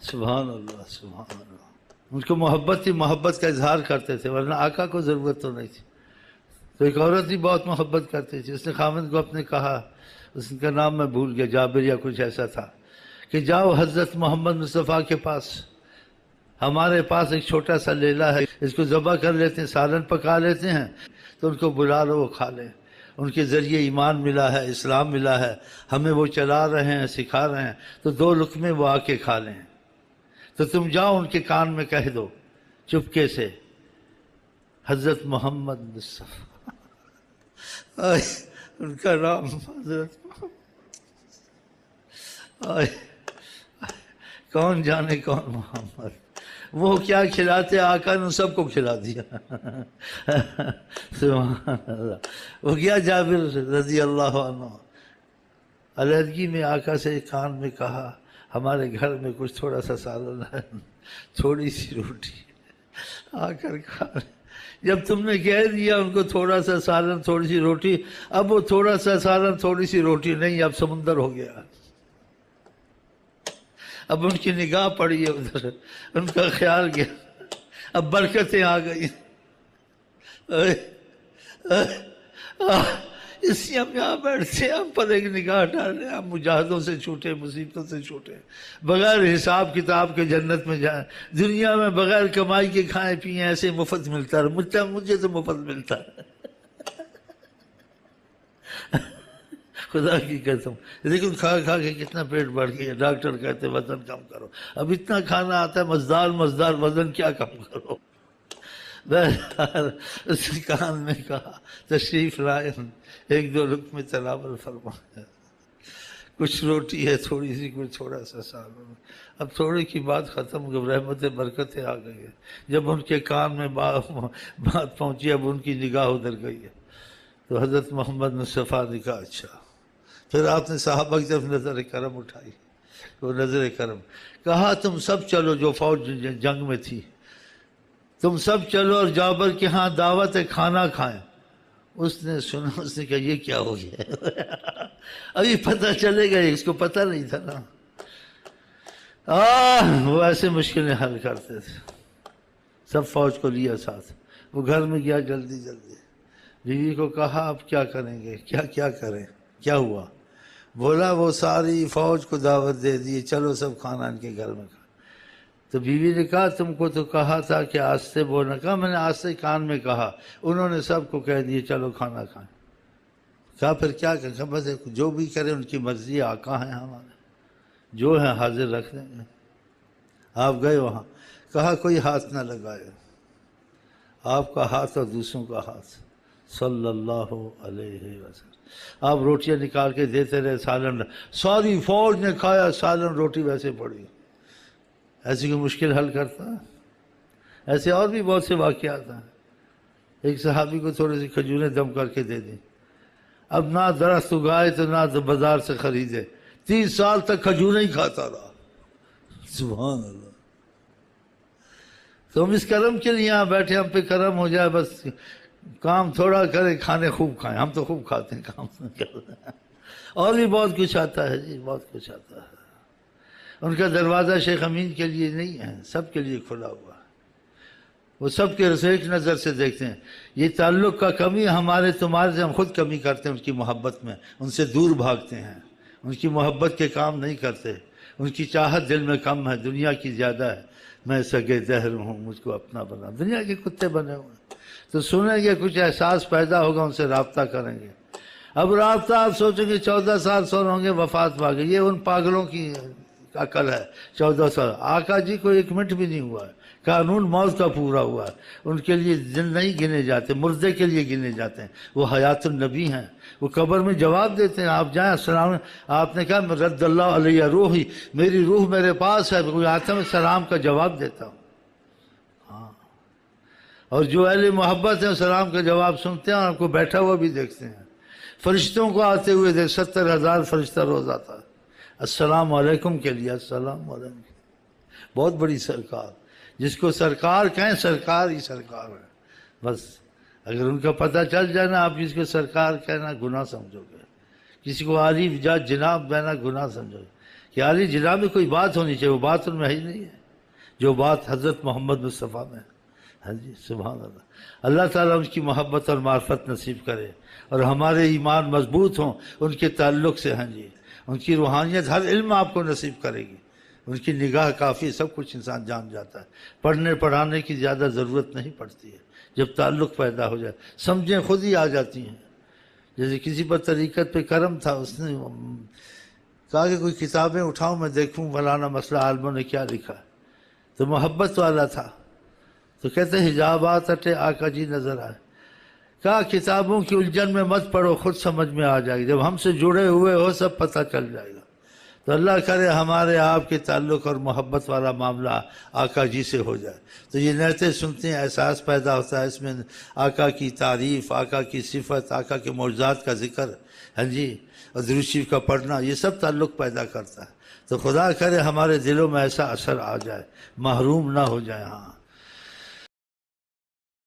سبحان اللہ سبحان اللہ. ان کو محبت تھی، محبت کا اظہار کرتے تھے، ورنہ آقا کو ضرورت تو نہیں تھی. تو ایک عورت بھی بہت محبت کرتی تھی، اس نے خاوند کو اپنے کہا، اس کا نام میں بھول گیا، جابر یا کچھ ایسا تھا، کہ جاؤ حضرت محمد مصطفیٰ کے پاس، ہمارے پاس ایک چھوٹا سا لیلا ہے، اس کو ذبح کر لیتے ہیں، سالن پکا لیتے ہیں، تو ان کو بلا لو، وہ کھا لیں. ان کے ذریعے ایمان ملا ہے، اسلام ملا ہے، ہمیں وہ چلا رہے ہیں، سکھا رہے ہیں، تو 2 لقمے وہ آ کے کھا لیں. تو تم جاؤ ان کے کان میں کہہ دو چپکے سے، حضرت محمد مصطفیٰ، ان کا نام حضرت کون جانے کون محمد. وہ کیا کھلاتے، آقا نے سب کو کھلا دیا. سبحان اللہ. وہ گیا جابر رضی اللہ عنہ، علیحدگی میں آقا سے کان میں کہا، ہمارے گھر میں کچھ تھوڑا سا سالن ہے، تھوڑی سی روٹی، آ کر کھا. جب تم نے کہہ دیا ان کو تھوڑا سا سالن تھوڑی سی روٹی، اب وہ تھوڑا سا سالن تھوڑی سی روٹی نہیں، اب سمندر ہو گیا. اب ان کی نگاہ پڑی ہے ادھر، ان کا خیال گیا، اب برکتیں آ گئی. اس لیے ہم یہاں بیٹھتے ہیں، ہم پر ایک نگاہ ڈالیں، ہم مجاہدوں سے چھوٹے، مصیبتوں سے چھوٹے، بغیر حساب کتاب کے جنت میں جائیں. دنیا میں بغیر کمائی کے کھائیں پیئیں، ایسے مفت ملتا ہے، مجھے تو مفت ملتا ہے. خدا کی قسم. لیکن کھا کھا کے کتنا پیٹ بڑھ گیا. ڈاکٹر کہتے وزن کم کرو، اب اتنا کھانا آتا ہے، مزدار وزن کیا کم کرو. بہرحال اس کان میں کہا، تشریف لائے، 1-2 لقمے تناول فرمایا. کچھ روٹی ہے تھوڑی سی، کچھ تھوڑا سا سالن. اب تھوڑے کی بات ختم، جب رحمت برکتیں آ گئی ہے، جب ان کے کان میں بات پہنچی، اب ان کی نگاہ ادھر گئی ہے. تو حضرت محمد مصطفیٰ نے کہا اچھا. پھر آپ نے صحابہ کی طرف نظر کرم اٹھائی، وہ نظر کرم، کہا تم سب چلو، جو فوج جنگ میں تھی، تم سب چلو اور جابر کے ہاں دعوت ہے، کھانا کھائیں. اس نے سنا، اس نے کہا یہ کیا ہو گیا. ابھی پتہ چلے گا، اس کو پتہ نہیں تھا نا. وہ ایسے مشکلیں حل کرتے تھے. سب فوج کو لیا ساتھ، وہ گھر میں گیا جلدی. بیوی کو کہا اب کیا کریں گے، کیا کریں، کیا ہوا؟ بولا وہ ساری فوج کو دعوت دے دی، چلو سب کھانا ان کے گھر میں کھا. تو بیوی نے کہا تم کو تو کہا تھا کہ آستے بولنا. کہا میں نے آستے کان میں کہا، انہوں نے سب کو کہہ دیے چلو کھانا کھائیں. کہا پھر کیا کریں؟ بس جو بھی کرے ان کی مرضی، آقا ہیں ہمارے، جو ہیں حاضر رکھ دیں گے. آپ گئے وہاں، کہا کوئی ہاتھ نہ لگائے، آپ کا ہاتھ اور دوسروں کا ہاتھ، صلی اللہ علیہ وسلم. آپ روٹیاں نکال کے دیتے رہے، سالن، ساری فوج نے کھایا، سالن روٹی ویسے پڑی. ایسی کوئی مشکل حل کرتا ہے؟ ایسے اور بھی بہت سے واقعات ہیں. ایک صحابی کو تھوڑی سی کھجوریں دم کر کے دے دیں. اب نہ درخت اگائے تو نہ بازار سے خریدے، 30 سال تک کھجوریں ہی کھاتا رہا. سبحان اللہ. تو ہم اس کرم کے لیے یہاں بیٹھے، ہم پہ کرم ہو جائے، بس کام تھوڑا کرے، کھانے خوب کھائیں. ہم تو خوب کھاتے ہیں، کام کرتے ہیں. اور بھی بہت کچھ آتا ہے جی، بہت کچھ آتا ہے. ان کا دروازہ شیخ امین کے لیے نہیں ہے، سب کے لیے کھلا ہوا ہے. وہ سب کے ایک نظر سے دیکھتے ہیں. یہ تعلق کا کمی ہمارے تمہارے سے، ہم خود کمی کرتے ہیں ان کی محبت میں، ان سے دور بھاگتے ہیں، ان کی محبت کے کام نہیں کرتے. ان کی چاہت دل میں کم ہے، دنیا کی زیادہ ہے. میں سگے دہر ہوں، مجھ کو اپنا بنا. دنیا کے کتے بنے ہوئے ہیں. تو سنیں گے، کچھ احساس پیدا ہوگا، ان سے رابطہ کریں گے. اب رابطہ آپ سوچیں گے 14 سال سو ہوں گے، وفات پا گئے. یہ ان پاگلوں کی عقل ہے. 14 سال آقا جی کو 1 منٹ بھی نہیں ہوا ہے. قانون موت کا پورا ہوا ہے. ان کے لیے دن نہیں گنے جاتے، مردے کے لیے گنے جاتے ہیں. وہ حیات النبی ہیں، وہ قبر میں جواب دیتے ہیں. آپ جائیں، السلام، آپ نے کہا رد اللہ علیہ روحی، میری روح میرے پاس ہے، کوئی آتا ہے میں سلام کا جواب دیتا ہوں. ہاں. اور جو اہل محبت ہیں سلام کا جواب سنتے ہیں اور آپ کو بیٹھا ہوا بھی دیکھتے ہیں. فرشتوں کو آتے ہوئے دیکھ، 70,000 فرشتہ روز آتا ہے السلام علیکم کے لیے. السلام علیکم. بہت بڑی سرکار، جس کو سرکار کہیں، سرکار ہی سرکار ہے. بس اگر ان کا پتہ چل جائے نا، آپ جس کو سرکار کہنا گناہ سمجھو گے. کسی کو عارف جا جناب کہنا گناہ سمجھو گے. کہ عالی جناب میں کوئی بات ہونی چاہیے، وہ بات ان میں ہی نہیں ہے جو بات حضرت محمد مصطفیٰ میں ہے۔ ہاں جی، سبحان اللہ۔ اللہ تعالیٰ ان کی محبت اور معرفت نصیب کرے، اور ہمارے ایمان مضبوط ہوں ان کے تعلق سے۔ ہاں جی، ان کی روحانیت ہر علم آپ کو نصیب کرے گی، ان کی نگاہ کافی، سب کچھ انسان جان جاتا ہے، پڑھنے پڑھانے کی زیادہ ضرورت نہیں پڑتی ہے۔ جب تعلق پیدا ہو جائے سمجھیں خود ہی آ جاتی ہیں۔ جیسے کسی پر طریقت پہ کرم تھا، اس نے کہا کہ کوئی کتابیں اٹھاؤں میں دیکھوں فلانا مسئلہ عالموں نے کیا لکھا، تو محبت والا تھا، تو کہتے ہیں حجابات ہٹے آقا جی نظر آئے۔ کہا کتابوں کی الجھن میں مت پڑھو، خود سمجھ میں آ جائے گی، جب ہم سے جڑے ہوئے ہو سب پتہ چل جائے گا۔ تو اللہ کرے ہمارے آپ کے تعلق اور محبت والا معاملہ آقا جی سے ہو جائے، تو یہ نعتیں سنتے ہیں احساس پیدا ہوتا ہے، اس میں آقا کی تعریف، آقا کی صفت، آقا کے معجزات کا ذکر، ہاں جی، اور درود شریف کا پڑھنا، یہ سب تعلق پیدا کرتا ہے۔ تو خدا کرے ہمارے دلوں میں ایسا اثر آ جائے، محروم نہ ہو جائے۔ ہاں